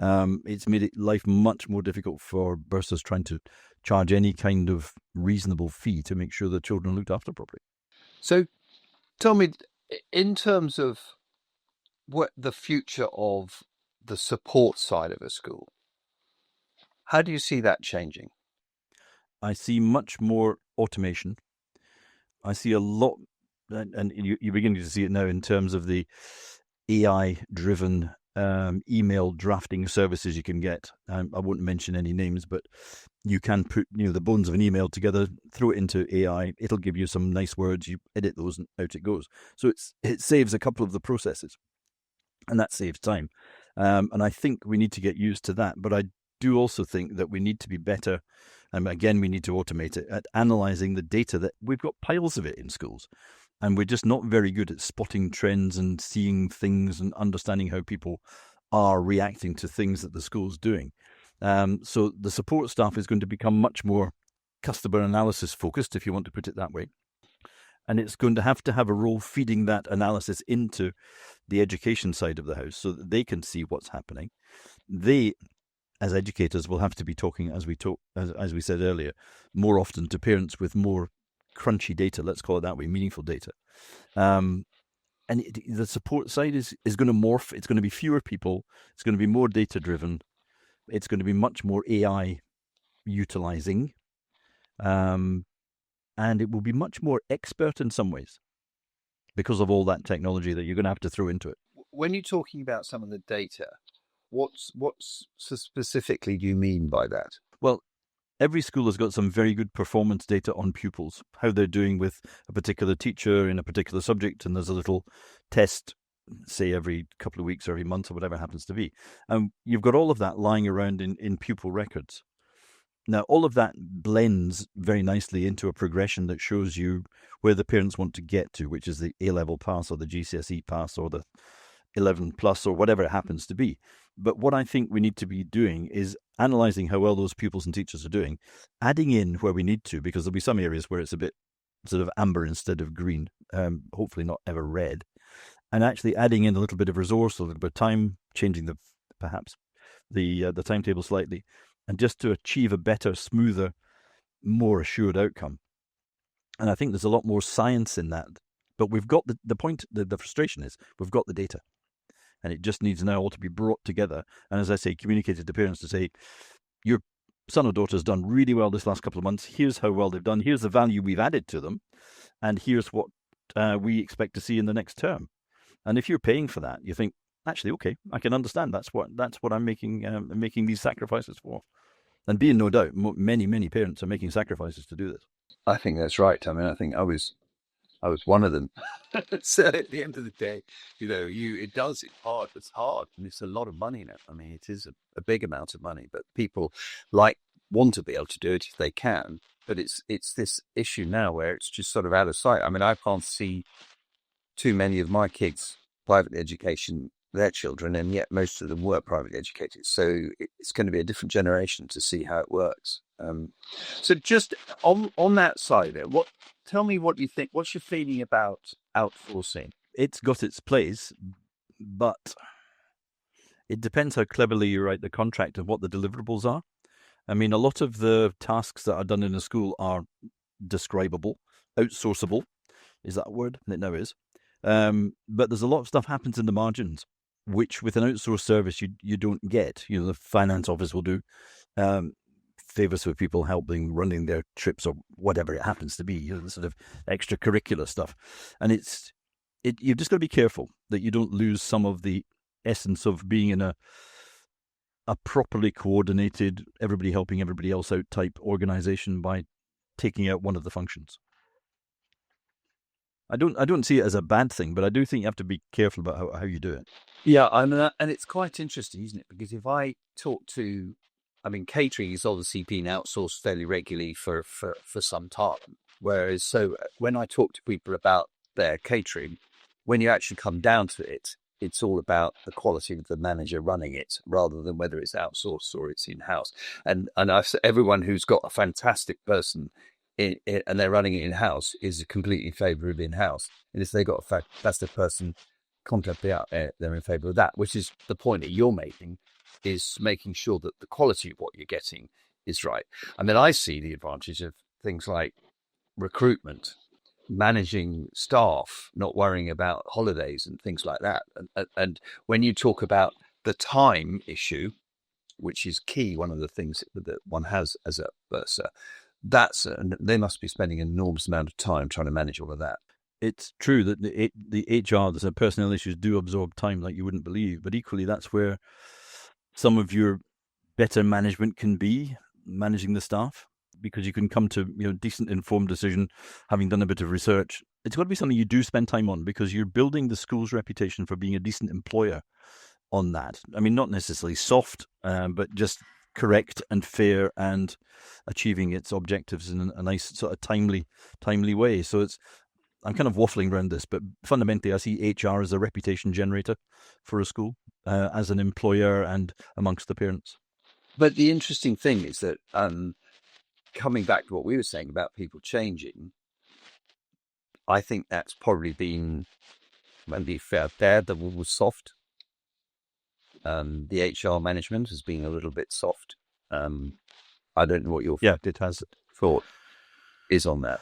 S3: It's made life much more difficult for bursars trying to charge any kind of reasonable fee to make sure the children are looked after properly.
S1: So, tell me, in terms of what the future of the support side of a school, how do you see that changing?
S3: I see much more automation. I see a lot, and you're beginning to see it now in terms of the AI-driven email drafting services you can get. I won't mention any names, but you can put the bones of an email together, throw it into AI. It'll give you some nice words. You edit those, and out it goes. So it saves a couple of the processes, and that saves time. And I think we need to get used to that. But I do also think that we need to be better. And again, we need to automate it at analysing the data. That we've got piles of it in schools, and we're just not very good at spotting trends and seeing things and understanding how people are reacting to things that the school's doing. So the support staff is going to become much more customer analysis focused, if you want to put it that way. And it's going to have a role feeding that analysis into the education side of the house, so that they can see what's happening. They, as educators, will have to be talking, as we said earlier, more often to parents with more crunchy data, let's call it that way, meaningful data. And the support side is going to morph. It's going to be fewer people. It's going to be more data driven. It's going to be much more AI utilizing, and it will be much more expert in some ways because of all that technology that you're going to have to throw into it.
S1: When you're talking about some of the data, what specifically do you mean by that?
S3: Well, every school has got some very good performance data on pupils, how they're doing with a particular teacher in a particular subject, and there's a little test, say every couple of weeks or every month or whatever it happens to be. And you've got all of that lying around in pupil records. Now, all of that blends very nicely into a progression that shows you where the parents want to get to, which is the A-level pass or the GCSE pass or the 11 plus or whatever it happens to be. But what I think we need to be doing is analysing how well those pupils and teachers are doing, adding in where we need to, because there'll be some areas where it's a bit sort of amber instead of green, hopefully not ever red, and actually adding in a little bit of resource, a little bit of time, changing the timetable slightly, and just to achieve a better, smoother, more assured outcome. And I think there's a lot more science in that. But we've got the point, the frustration is we've got the data. And it just needs now all to be brought together. And as I say, communicated to parents to say, your son or daughter has done really well this last couple of months. Here's how well they've done. Here's the value we've added to them. And here's what we expect to see in the next term. And if you're paying for that, you think, actually, okay, I can understand. That's what I'm making these sacrifices for. And be in no doubt, many parents are making sacrifices to do this.
S1: I think that's right. I mean, I think I was one of them. So at the end of the day, it's hard, and it's a lot of money now. I mean, it is a big amount of money, but people want to be able to do it if they can. But it's this issue now where it's just sort of out of sight. I mean, I can't see too many of my kids privately educating their children, and yet most of them were privately educated. So it's going to be a different generation to see how it works. So just on that side of it, tell me what you think. What's your feeling about outsourcing?
S3: It's got its place, but it depends how cleverly you write the contract and what the deliverables are. I mean, a lot of the tasks that are done in a school are describable, outsourceable. Is that a word? It now is. But there's a lot of stuff happens in the margins, which with an outsourced service you don't get. The finance office will do favors for people helping running their trips or whatever it happens to be, the sort of extracurricular stuff. And you've just got to be careful that you don't lose some of the essence of being in a properly coordinated, everybody helping everybody else out type organization by taking out one of the functions. I don't see it as a bad thing, but I do think you have to be careful about how you do it.
S1: Yeah, and it's quite interesting, isn't it? Because if I talk to, catering has obviously been outsourced fairly regularly for some time. Whereas, so when I talk to people about their catering, when you actually come down to it, it's all about the quality of the manager running it rather than whether it's outsourced or it's in-house. And everyone who's got a fantastic person and they're running it in-house is completely in favour of in-house. And if they got a fantastic person completely out there, they're in favour of that, which is the point that you're making, is making sure that the quality of what you're getting is right. And then I see the advantage of things like recruitment, managing staff, not worrying about holidays and things like that. And when you talk about the time issue, which is key, one of the things that one has as a bursar, they must be spending an enormous amount of time trying to manage all of that.
S3: It's true that the HR, the personnel issues do absorb time like you wouldn't believe, but equally that's where some of your better management can be, managing the staff, because you can come to decent informed decision, having done a bit of research. It's got to be something you do spend time on, because you're building the school's reputation for being a decent employer on that. I mean, not necessarily soft, but just correct and fair and achieving its objectives in a nice sort of timely way. So I'm kind of waffling around this, but fundamentally I see HR as a reputation generator for a school, as an employer and amongst the parents.
S1: But the interesting thing is that coming back to what we were saying about people changing, I think that's probably been, maybe fair there, that was soft. The HR management has been a little bit soft. I don't know what your thought is on that.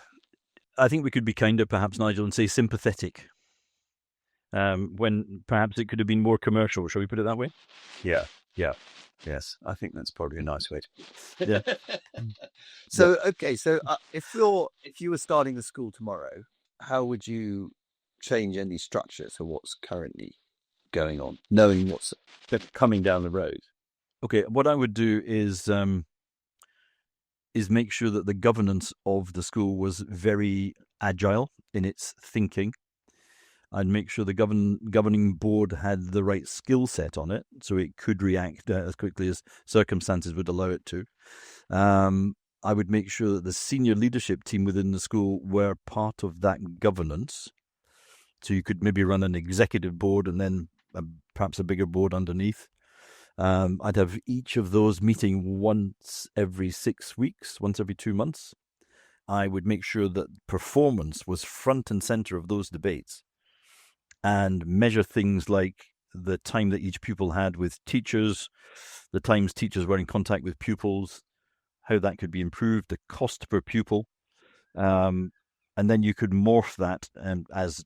S3: I think we could be kinder, perhaps, Nigel, and say sympathetic. When perhaps it could have been more commercial. Shall we put it that way?
S1: Yeah. Yeah. Yes. I think that's probably a nice way to.
S3: Yeah.
S1: So, okay. So if you were starting the school tomorrow, how would you change any structure to what's currently going on, knowing what's coming down the road?
S3: Okay, what I would do is make sure that the governance of the school was very agile in its thinking. I'd make sure the governing board had the right skill set on it, so it could react as quickly as circumstances would allow it to. I would make sure that the senior leadership team within the school were part of that governance. So you could maybe run an executive board and then perhaps a bigger board underneath. I'd have each of those meeting once every 6 weeks, once every 2 months. I would make sure that performance was front and center of those debates and measure things like the time that each pupil had with teachers, the times teachers were in contact with pupils, how that could be improved, the cost per pupil. And then you could morph that, as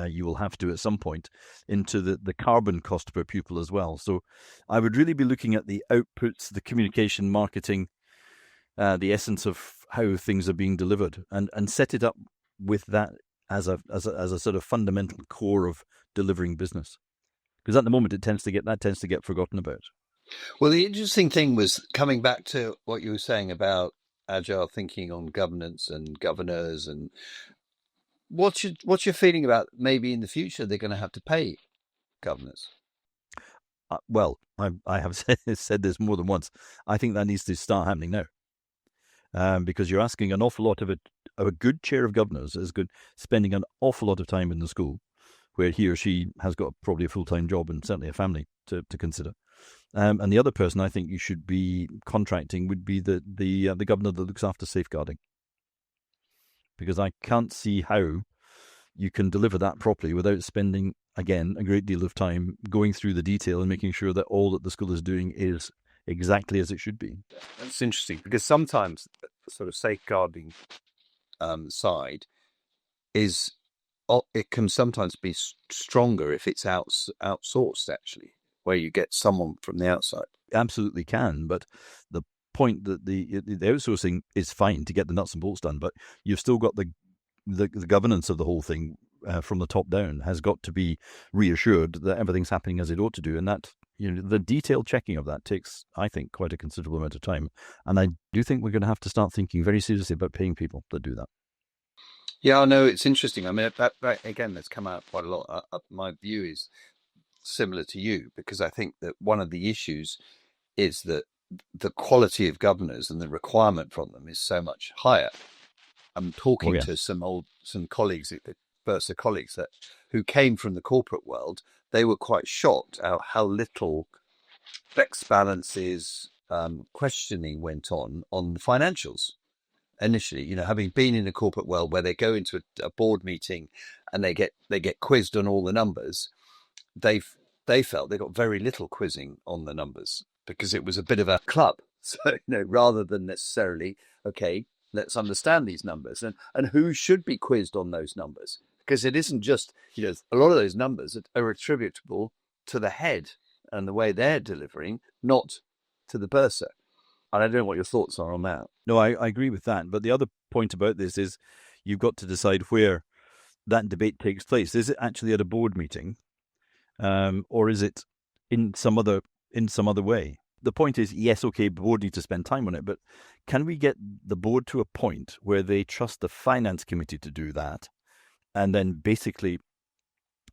S3: you will have to at some point, into the carbon cost per pupil as well. So I would really be looking at the outputs, the communication, marketing, the essence of how things are being delivered, and set it up with that as a sort of fundamental core of delivering business. Because at the moment it tends to get forgotten about.
S1: Well, the interesting thing was coming back to what you were saying about agile thinking on governance and governors, and what's your feeling about maybe in the future they're going to have to pay governors?
S3: Well, I have said this more than once. I think that needs to start happening now, because you're asking an awful lot of a good chair of governors is good spending an awful lot of time in the school, where he or she has got probably a full-time job and certainly a family to consider. And the other person I think you should be contracting would be the governor that looks after safeguarding, because I can't see how you can deliver that properly without spending, again, a great deal of time going through the detail and making sure that all that the school is doing is exactly as it should be.
S1: That's interesting, because sometimes the sort of safeguarding side is, it can sometimes be stronger if it's outsourced, actually, where you get someone from the outside.
S3: Absolutely can, but the point that the outsourcing is fine to get the nuts and bolts done, but you've still got the governance of the whole thing from the top down has got to be reassured that everything's happening as it ought to do, and that the detailed checking of that takes, I think, quite a considerable amount of time. And I do think we're going to have to start thinking very seriously about paying people that do that.
S1: Yeah, I know, it's interesting. I mean, that again, that's come out quite a lot. My view is similar to you, because I think that one of the issues is that the quality of governors and the requirement from them is so much higher. I'm talking to some colleagues, bursar colleagues who came from the corporate world. They were quite shocked at how little checks, balances, questioning went on the financials initially. Having been in the corporate world where they go into a board meeting and they get quizzed on all the numbers, they felt they got very little quizzing on the numbers, because it was a bit of a club. So, rather than necessarily, okay, let's understand these numbers and who should be quizzed on those numbers, because it isn't just, a lot of those numbers are attributable to the head and the way they're delivering, not to the bursar. And I don't know what your thoughts are on that.
S3: No, I agree with that. But the other point about this is you've got to decide where that debate takes place. Is it actually at a board meeting, or is it in some other way? The point is, yes, okay, the board needs to spend time on it, but can we get the board to a point where they trust the finance committee to do that, and then basically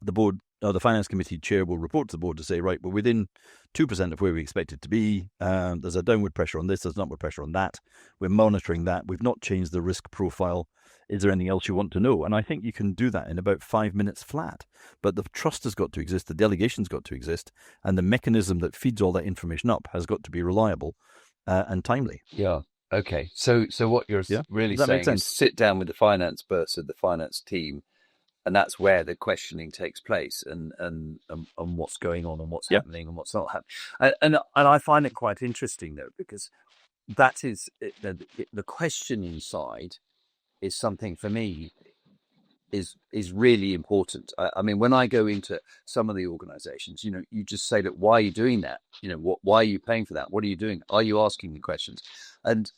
S3: the board, the finance committee chair will report to the board to say, right, we're within 2% of where we expect it to be. There's a downward pressure on this, there's an upward pressure on that. We're monitoring that. We've not changed the risk profile. Is there anything else you want to know? And I think you can do that in about 5 minutes flat. But the trust has got to exist, the delegation's got to exist, and the mechanism that feeds all that information up has got to be reliable and timely.
S1: Yeah. Okay. So what you're really saying is sit down with the finance bursar, the finance team, and that's where the questioning takes place, and what's going on and what's happening and what's not happening. And I find it quite interesting, though, because that is the questioning side is something for me is really important. I mean, when I go into some of the organizations, you just say, look, why are you doing that? Why are you paying for that? What are you doing? Are you asking the questions? And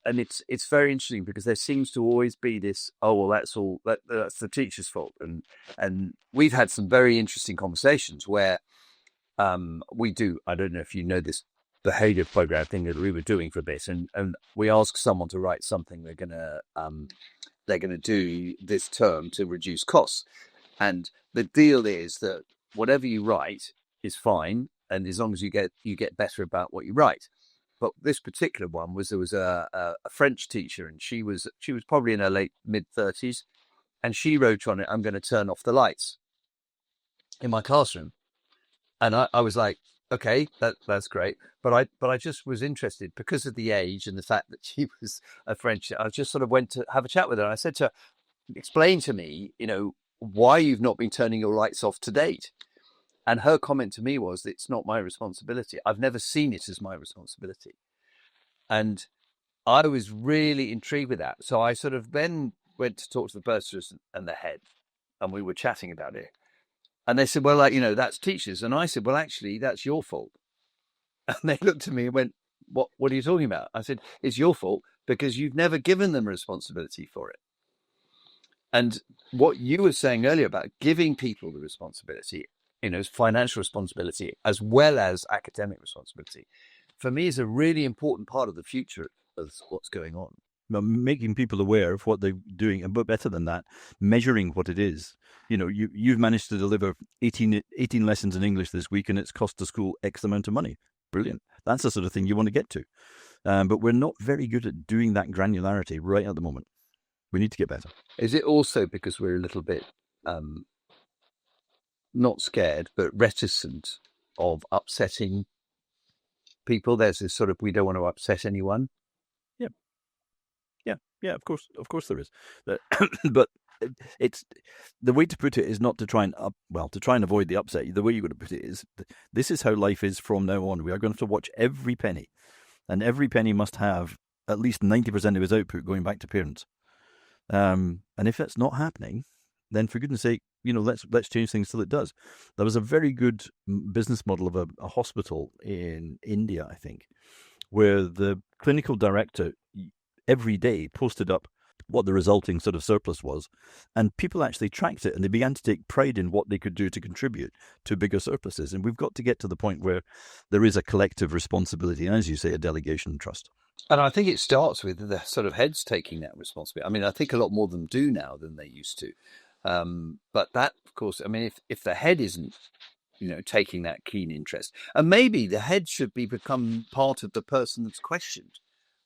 S1: it's very interesting because there seems to always be this, oh, well, that's the teacher's fault. And we've had some very interesting conversations where we do, I don't know if you know this behavior program thing that we were doing for a bit, and we ask someone to write something they're going to do this term to reduce costs. And the deal is that whatever you write is fine, and as long as you get better about what you write. But this particular one there was a French teacher, and she was probably in her mid-30s, and she wrote on it, "I'm going to turn off the lights in my classroom." And I was like, okay, that's great. But I just was interested because of the age and the fact that she was a French. I just sort of went to have a chat with her. And I said to her, explain to me, why you've not been turning your lights off to date. And her comment to me was, it's not my responsibility. I've never seen it as my responsibility. And I was really intrigued with that. So I sort of then went to talk to the bursars and the head, and we were chatting about it. And they said, well, that's teachers. And I said, well, actually, that's your fault. And they looked at me and went, what are you talking about? I said, it's your fault because you've never given them responsibility for it. And what you were saying earlier about giving people the responsibility, financial responsibility as well as academic responsibility, for me is a really important part of the future of what's going on.
S3: Making people aware of what they're doing, but better than that, measuring what it is. You've managed to deliver 18 lessons in English this week, and it's cost the school X amount of money. Brilliant. That's the sort of thing you want to get to. But we're not very good at doing that granularity right at the moment. We need to get better.
S1: Is it also because we're a little bit not scared, but reticent of upsetting people? There's this sort of, we don't want to upset anyone.
S3: Yeah, of course there is. But it's the way to put it is not to try and avoid the upset. The way you've got to put it is, this is how life is from now on. We are going to have to watch every penny, and every penny must have at least 90% of its output going back to parents. And if that's not happening, then for goodness sake, let's change things till it does. There was a very good business model of a hospital in India, I think, where the clinical director every day posted up what the resulting sort of surplus was, and people actually tracked it, and they began to take pride in what they could do to contribute to bigger surpluses. And we've got to get to the point where there is a collective responsibility, and as you say, a delegation and trust.
S1: And I think it starts with the sort of heads taking that responsibility. I mean, I think a lot more of them do now than they used to. But that, of course, I mean, if the head isn't, taking that keen interest, and maybe the head should become part of the person that's questioned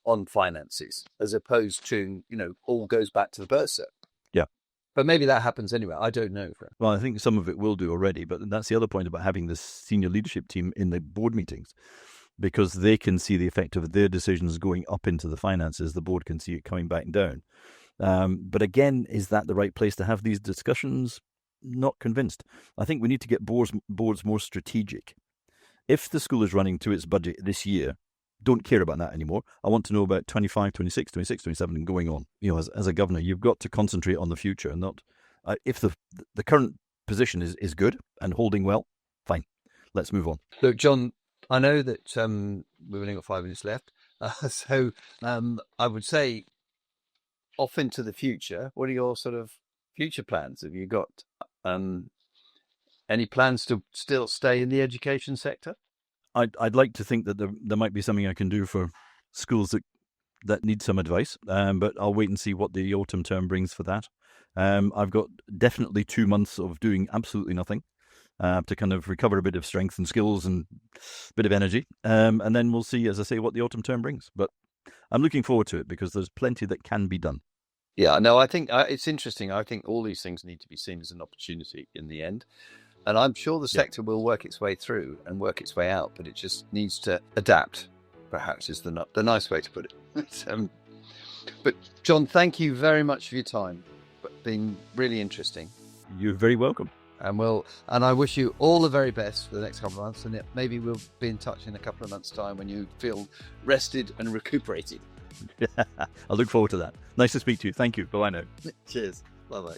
S1: on finances, as opposed to, all goes back to the bursar.
S3: Yeah.
S1: But maybe that happens anyway. I don't know.
S3: Well, I think some of it will do already, but that's the other point about having this senior leadership team in the board meetings, because they can see the effect of their decisions going up into the finances. The board can see it coming back down. But again, is that the right place to have these discussions? Not convinced. I think we need to get boards more strategic. If the school is running to its budget this year, don't care about that anymore. I want to know about 25, 26, 27 and going on. As a governor, you've got to concentrate on the future and not... if the current position is good and holding well, fine. Let's move on.
S1: Look, John, I know that we've only got 5 minutes left. So I would say off into the future, what are your sort of future plans? Have you got any plans to still stay in the education sector?
S3: I'd like to think that there might be something I can do for schools that need some advice, but I'll wait and see what the autumn term brings for that. I've got definitely 2 months of doing absolutely nothing to kind of recover a bit of strength and skills and a bit of energy, and then we'll see, as I say, what the autumn term brings. But I'm looking forward to it because there's plenty that can be done.
S1: Yeah, no, I think it's interesting. I think all these things need to be seen as an opportunity in the end. And I'm sure the sector will work its way through and work its way out, but it just needs to adapt, perhaps is the nice way to put it. But John, thank you very much for your time. It's been really interesting.
S3: You're very welcome.
S1: And I wish you all the very best for the next couple of months. And maybe we'll be in touch in a couple of months' time when you feel rested and recuperated.
S3: I look forward to that. Nice to speak to you. Thank you. Bye now.
S1: Cheers. Bye-bye.